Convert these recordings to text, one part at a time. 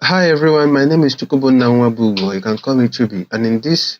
Hi everyone, my name is Chukubun Bugo. You can call me Chubi. And in this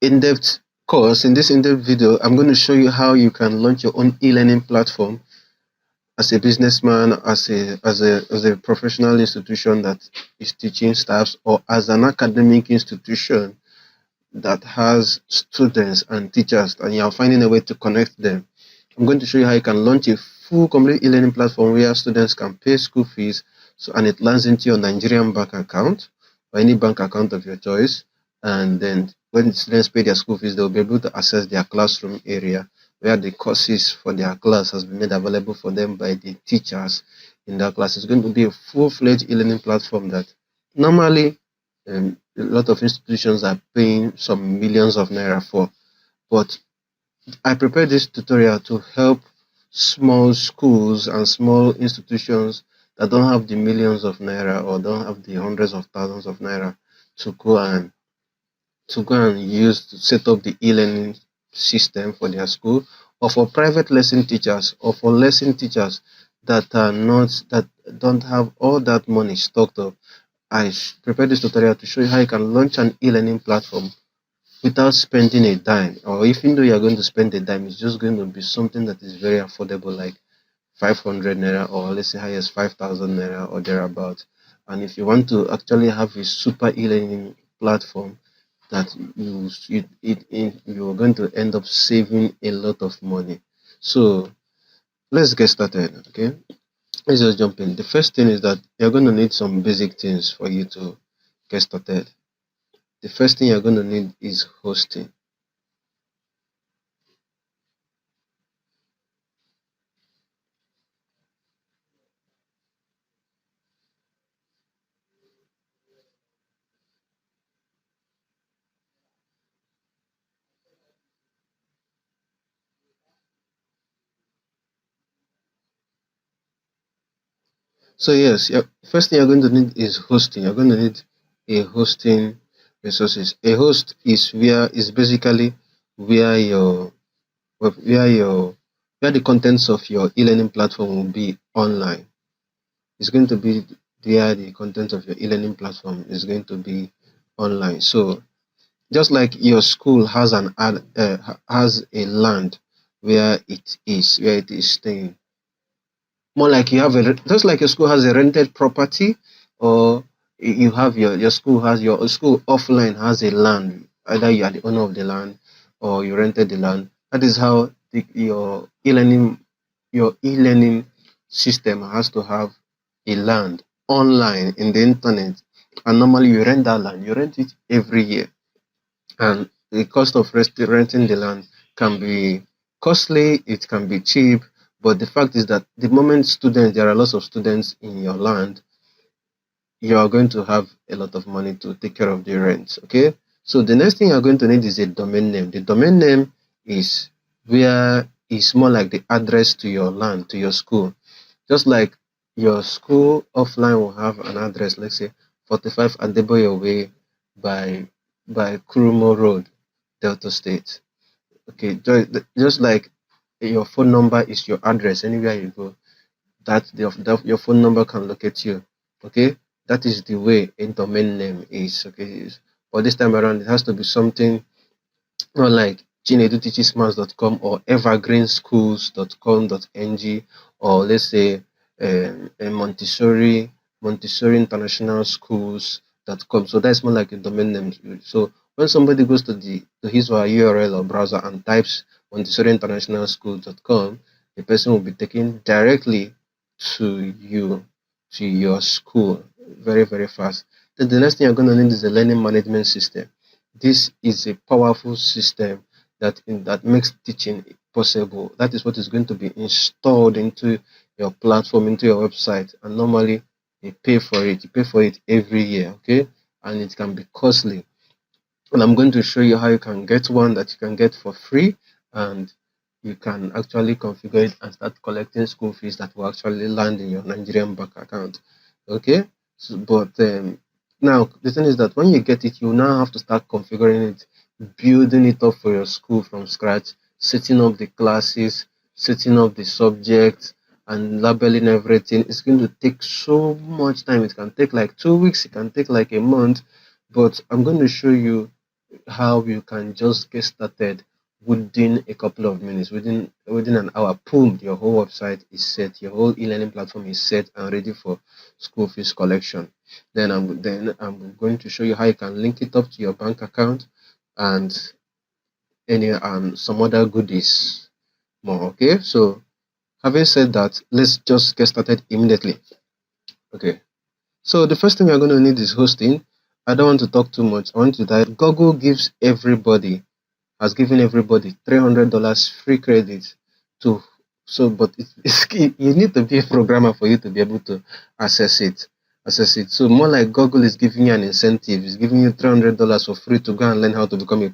in-depth in this in-depth video, I'm going to show you how you can launch your own e-learning platform as a businessman, as a professional institution that is teaching staffs, or as an academic institution that has students and teachers, and you're finding a way to connect them. I'm going to show you how you can launch a full complete e-learning platform where students can pay school fees, and it lands into your Nigerian bank account or any bank account of your choice. And then when the students pay their school fees, they'll be able to access their classroom area where the courses for their class has been made available for them by the teachers in that class. It's going to be a full-fledged e-learning platform that normally a lot of institutions are paying some millions of naira for. But I prepared this tutorial to help small schools and small institutions that don't have the millions of naira or don't have the hundreds of thousands of naira to go and use to set up the e-learning system for their school, or for private lesson teachers, or for lesson teachers that don't have all that money stocked up. Prepared this tutorial to show you how you can launch an e-learning platform without spending a dime, or even though you're going to spend a dime, it's just going to be something that is very affordable, like 500 naira, or let's say highest 5,000 naira or thereabout. And if you want to actually have a super e-learning platform that you're going to end up saving a lot of money. So let's get started. Okay, let's just jump in. The first thing is that you're going to need some basic things for you to get started. The first thing you're going to need is hosting. So yes, first thing you're going to need is hosting. You're going to need a hosting resources. A host is basically where your where your where the contents of your e-learning platform will be online. It's going to be where the content of your e-learning platform is going to be online. So just like your school has has a land where it is staying, more like you have just like your school has a rented property, or you have your school offline has a land. Either you are the owner of the land or you rented the land. That is how your e-learning system has to have a land online in the internet. And normally you rent that land. You rent it every year, and the cost of renting the land can be costly, it can be cheap. But the fact is that the moment there are lots of students in your land, you are going to have a lot of money to take care of the rent. Okay, so the next thing you're going to need is a domain name. The domain name is where is more like the address to your land, to your school. Just like your school offline will have an address, let's say 45 Adeboye Way by Kurumo Road, Delta State. Okay, just like your phone number is your address anywhere you go, your phone number can locate you. Okay, that is the way a domain name is. Okay, but this time around, it has to be something not like chineduteachesmaths.com or evergreenschools.com.ng, or let's say a Montessori International Schools.com. So that's more like a domain name. So when somebody goes to his or her URL or browser and types Montessori International Schools.com, the person will be taken directly to your school very, very fast. Then the next thing you're going to need is a learning management system. This is a powerful system that makes teaching possible. That is what is going to be installed into your platform, into your website, and normally you pay for it. You pay for it every year, okay? And it can be costly. And I'm going to show you how you can get one that you can get for free, and you can actually configure it and start collecting school fees that will actually land in your Nigerian bank account. Okay, but now the thing is that when you get it, you now have to start configuring it, building it up for your school from scratch, setting up the classes, setting up the subjects, and labeling everything. It's going to take so much time. It can take like 2 weeks, it can take like a month, but I'm going to show you how you can just get started within a couple of minutes, within an hour. Boom, your whole website is set, your whole e-learning platform is set and ready for school fees collection. Then I'm going to show you how you can link it up to your bank account and any some other goodies more. Okay, so having said that, let's just get started immediately. Okay, so the first thing you're going to need is hosting. I don't want to talk too much. I want to that Google has given everybody $300 free credit to. So, but it's you need to be a programmer for you to be able to access it. So more like Google is giving you an incentive. It's giving you $300 for free to go and learn how to become a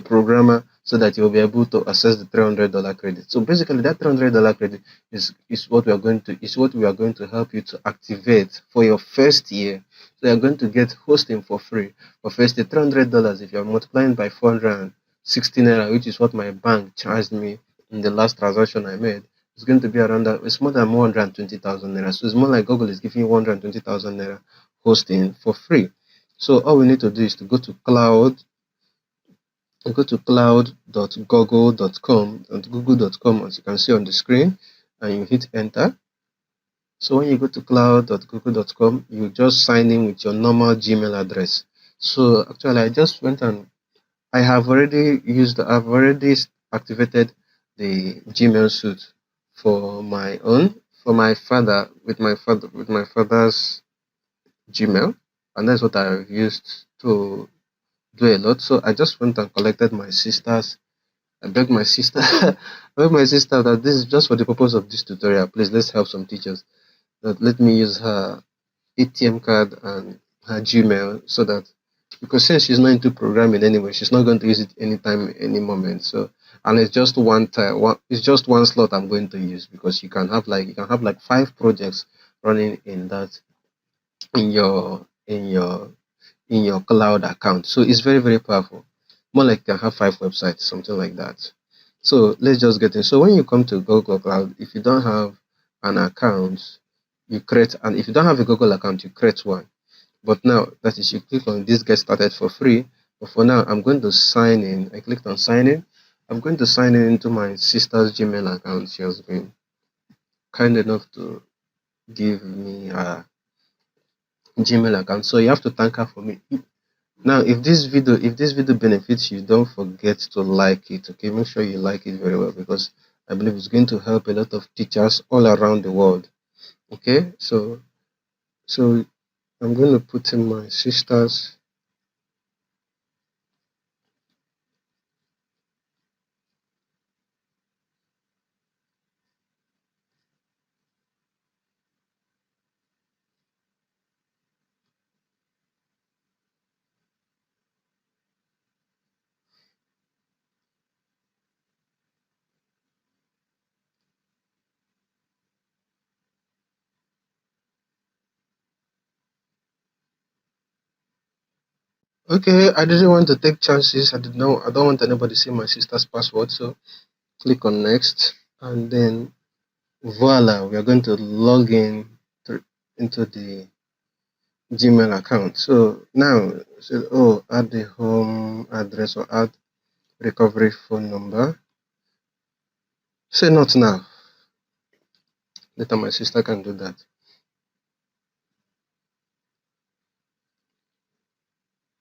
programmer, so that you'll be able to access the $300 credit. So basically, that $300 credit is what we are going to help you to activate for your first year. So you're going to get hosting for free for first year. $300, if you're multiplying by 460 naira, which is what my bank charged me in the last transaction I made, it's going to be around that. It's more than 120,000 naira. So it's more like Google is giving you 120,000 naira hosting for free. So all we need to do is to go to cloud.google.com, as you can see on the screen, and you hit enter. So when you go to cloud.google.com, you just sign in with your normal Gmail address. So actually, I just went and I've already activated the Gmail suite for my father, with my father's Gmail, and that's what I've used to do a lot. So I just went and collected my sister's. I begged my sister, I begged my sister that this is just for the purpose of this tutorial. Please, let's help some teachers. That let me use her ATM card and her Gmail, so that, because since she's not into programming anyway, she's not going to use it anytime, any moment. So, and it's just one time, it's just one slot I'm going to use, because you can have like 5 projects running in that in your cloud account. So it's very, very powerful. More like you can have 5 websites, something like that. So let's just get in. So when you come to Google Cloud, if you don't have an account, you create, and if you don't have a Google account, you create one. But now that is, you click on this get started for free. But for now, I'm going to sign in. I clicked on sign in. I'm going to sign in into my sister's Gmail account. She has been kind enough to give me her Gmail account. So you have to thank her for me. Now, if this video benefits you, don't forget to like it. Okay, make sure you like it very well, because I believe it's going to help a lot of teachers all around the world. Okay, so I'm going to put in my sister's. Okay, I didn't want to take chances. I don't want anybody to see my sister's password. So click on next, and then voila, we are going to log in into the Gmail account. So now, add the home address or add recovery phone number. Say not now. Later, my sister can do that.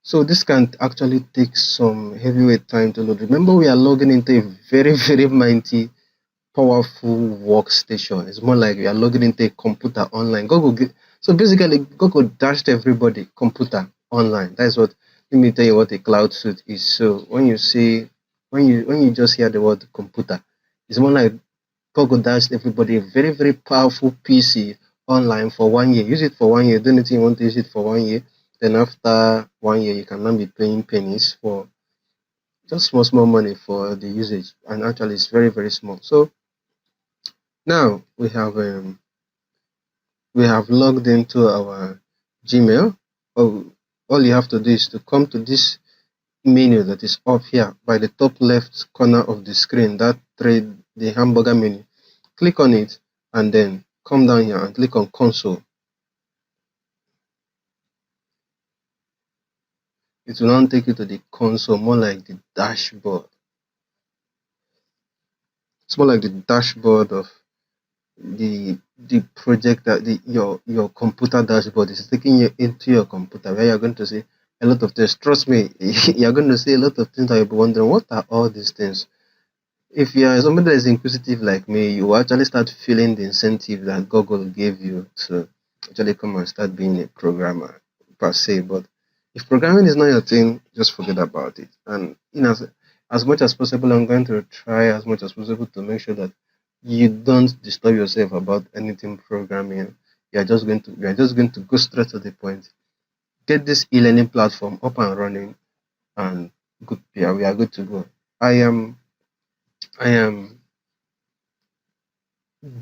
So this can actually take some heavyweight time to load. Remember, we are logging into a very, very mighty, powerful workstation. It's more like we are logging into a computer online. So basically, Google dashed everybody computer online. That's what. Let me tell you what a cloud suite is. So when you just hear the word computer, it's more like Google dashed everybody a very, very powerful PC online for 1 year. Use it for 1 year. Do anything you want to use it for 1 year. Then after 1 year, you can now be paying pennies for just small money for the usage. And actually, it's very, very small. So now we have logged into our Gmail. All you have to do is to come to this menu that is up here by the top left corner of the screen, the hamburger menu. Click on it and then come down here and click on console. It will now take you to the console, more like the dashboard. It's more like the dashboard of the project, that your computer dashboard is taking you into your computer, where you're going to see a lot of things. Trust me, you're going to see a lot of things that you'll be wondering, what are all these things? If you are somebody that is inquisitive like me, you will actually start feeling the incentive that Google gave you to actually come and start being a programmer per se. But if programming is not your thing, just forget about it. And as much as possible, I'm going to try as much as possible to make sure that you don't disturb yourself about anything programming. You are just going to go straight to the point. Get this e-learning platform up and running, and good. Yeah, we are good to go. I am I am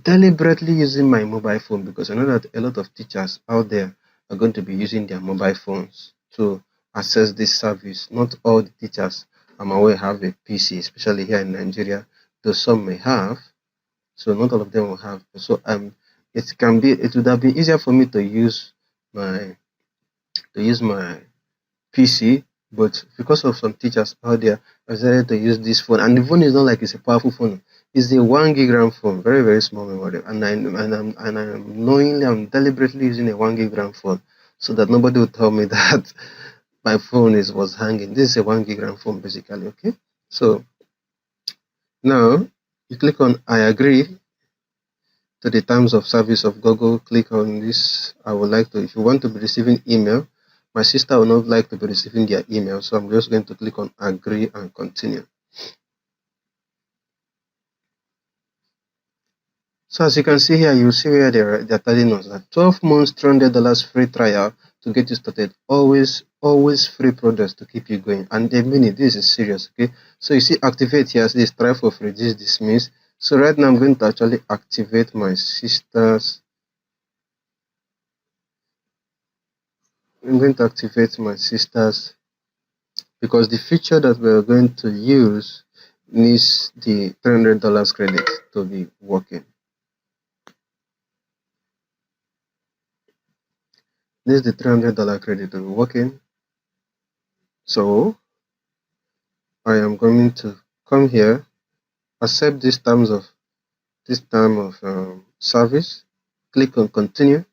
deliberately using my mobile phone because I know that a lot of teachers out there are going to be using their mobile phones to access this service. Not all the teachers, I'm aware, have a PC, especially here in Nigeria, though some may have. So not all of them will have. So it would have been easier for me my to use my PC, but because of some teachers out there, I decided to use this phone. And the phone is not like it's a powerful phone. It's a 1 gig RAM phone, very very small memory. I'm deliberately using a 1 gig RAM phone so that nobody will tell me that my phone was hanging. This is a 1 gig RAM phone basically. Okay, so now you click on I agree to the terms of service of Google. Click on this. I would like to, if you want to be receiving email, my sister will not like to be receiving their email, so I'm just going to click on agree and continue. So as you can see here, you see where they're telling us that 12 months, $300 free trial to get you started. Always free products to keep you going. And they mean it. This is serious, okay? So you see activate here, so this try for free, this dismiss. So right now I'm going to actually activate my sister's. I'm going to activate my sister's because the feature that we're going to use needs the $300 credit to be working. This is the $300 credit to be working. So I am going to come here, accept this term of service, click on continue.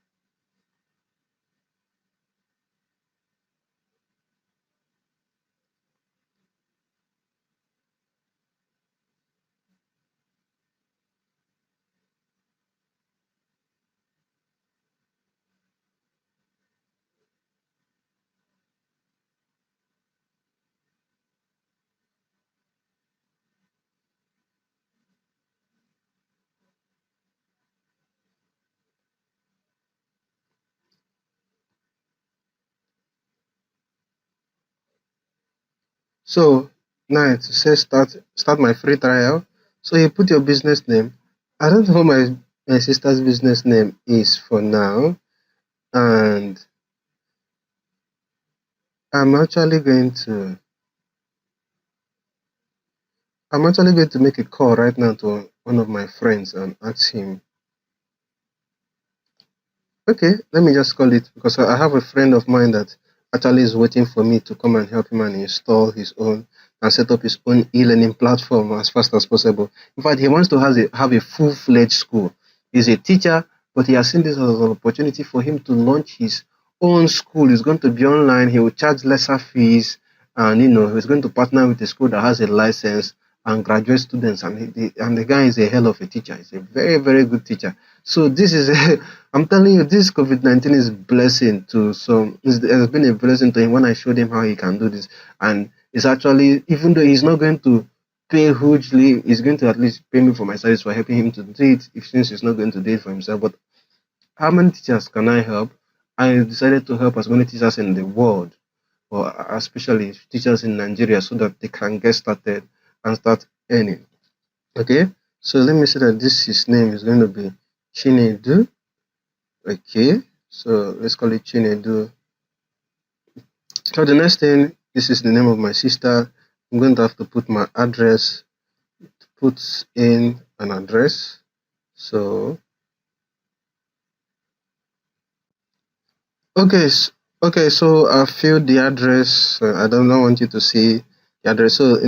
So now it says start my free trial. So you put your business name. I don't know what my sister's business name is for now, and I'm actually going to make a call right now to one of my friends and ask him. Okay, let me just call it because I have a friend of mine that actually is waiting for me to come and help him and install his own and set up his own e-learning platform as fast as possible. In fact, he wants to have a full-fledged school. He's a teacher, but he has seen this as an opportunity for him to launch his own school. It's going to be online. He will charge lesser fees, and he's going to partner with a school that has a license and graduate students. And the guy is a hell of a teacher. He's a very very good teacher. So this is I'm telling you, this COVID-19 is blessing to some. It has been a blessing to him when I showed him how he can do this. And it's actually, even though he's not going to pay hugely, he's going to at least pay me for my service for helping him to do it, since he's not going to do it for himself. But how many teachers can I help? I decided to help as many teachers in the world, or especially teachers in Nigeria, so that they can get started and start earning. Okay, so let me say that his name is going to be Chinedu. Okay, so let's call it Chinedu. So the next thing, this is the name of my sister. I'm going to have to put my address, put in an address. So okay, okay. So I filled the address. I don't want you to see the address. So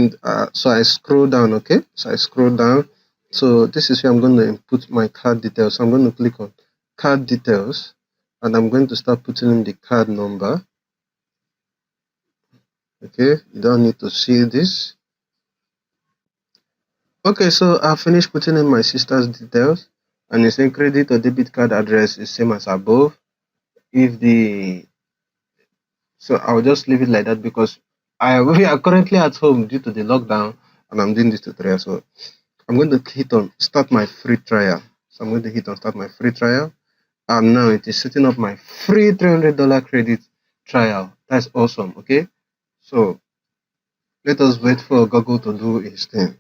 so I scroll down. Okay, so I scroll down. So this is where I'm going to input my card details. So I'm going to click on card details, and I'm going to start putting in the card number. Okay, you don't need to see this. Okay, so I finished putting in my sister's details, and it's saying credit or debit card address is same as above. If the So I'll just leave it like that because we are currently at home due to the lockdown, and I'm doing this tutorial. So I'm going to hit on start my free trial. So I'm going to hit on start my free trial, and now it is setting up my free $300 credit trial. That's awesome. Okay, so let us wait for Google to do its thing.